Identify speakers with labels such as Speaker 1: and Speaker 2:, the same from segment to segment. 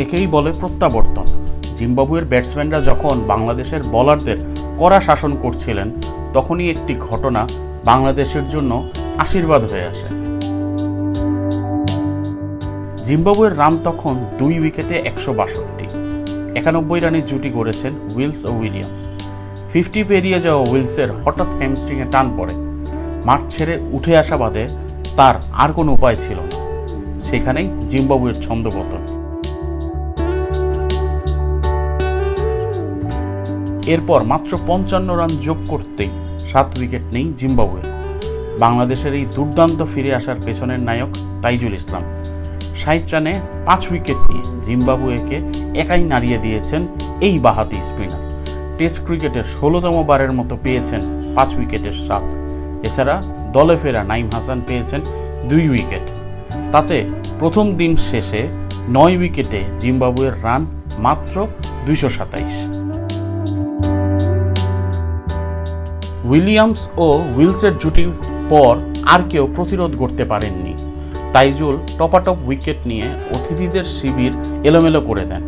Speaker 1: একেই বলে প্রত্যাবর্তন। জিম্বাবুয়ের ব্যাটসম্যানরা যখন বাংলাদেশের বোলারদের কড়া শাসন করছিলেন, তখনই একটি ঘটনা বাংলাদেশের জন্য আশীর্বাদ হয়ে আসে। জিম্বাবুয়ের রান তখন 2 উইকেটে 162। 91 রানের জুটি গড়েছেন উইলস ও উইলিয়ামস। 50 পেরিয়ে যাওয়া উইলসের হঠাৎ হ্যামস্ট্রিংয়ে টান পড়ে। মাঠ ছেড়ে উঠে আসা বাদে তার আর কোনো উপায় ছিল না। সেখানেই জিম্বাবুয়ের ছন্দপতন। এরপর মাত্র 55 রান যোগ করতেই 7 উইকেট নেই জিম্বাবুয়ে। বাংলাদেশের এই দুর্দান্ত ফিরে আসার পেছনের নায়ক তাইজুল ইসলাম 60 রানে 5 উইকেট নিয়ে জিম্বাবুয়েকে একাই নাড়িয়ে দিয়েছেন এই বাঁহাতি স্পিনার। টেস্ট ক্রিকেটে 16তম বারের মতো পেয়েছেন 5 উইকেটের স্বাদ। এছাড়া দলে ফেরা নাইম হাসান পেয়েছেন 2 উইকেট। তাতে প্রথম দিন শেষে 9 উইকেটে জিম্বাবুয়ের রান মাত্র 227। উইলিয়ামস ও উইলসের জুটির পর আর কেউ প্রতিরোধ করতে পারেননি। তাইজুল টপাটপ উইকেট নিয়ে অতিথিদের শিবির এলোমেলো করে দেন।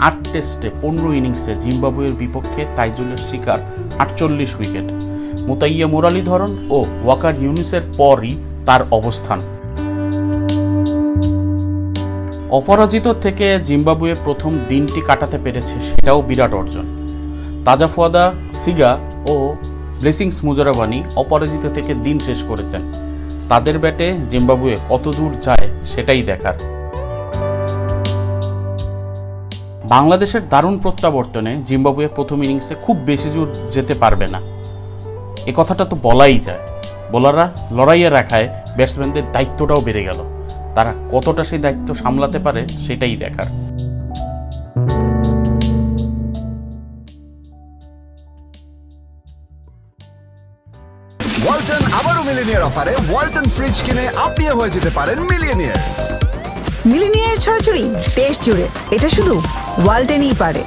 Speaker 1: 8 টেস্টে 15 ইনিংসে জিম্বাবুয়ের বিপক্ষে তাইজুলের শিকার 48 উইকেট। মুতাইয়া মুরালীধরন ও ওয়াকার ইউনিসের পরই তার অবস্থান। অপরাজিত থেকে জিম্বাবুয়ে প্রথম দিনটি কাটাতে পেরেছে, সেটাও বিরাট অর্জন। তাজাফুয়াদা সিগা ও ব্লেসিংস মুজারাবানি অপরাজিত থেকে দিন শেষ করেছেন। তাদের ব্যাটে জিম্বাবুয়ে কত দূর যায় সেটাই দেখার। বাংলাদেশের দারুণ প্রত্যাবর্তনে জিম্বাবুয়ে প্রথম ইনিংসে খুব বেশি দূর যেতে পারবে না, এ কথাটা তো বলাই যায়। বোলাররা লড়াইয়ে রাখায় ব্যাটসম্যানদের দায়িত্বটাও বেড়ে গেল। তারা কতটা সেই দায়িত্ব সামলাতে পারে সেটাই দেখার।
Speaker 2: ওয়ালটন আবারও মিলিনিয়ার অফারে ওয়ালটন ফ্রিজ কিনে আপনিও হয়ে যেতে পারেন মিলিয়নিয়ার।
Speaker 3: মিলিনিয়ার ছড়াছড়ি দেশ জুড়ে, এটা শুধু ওয়ালটনই পারে।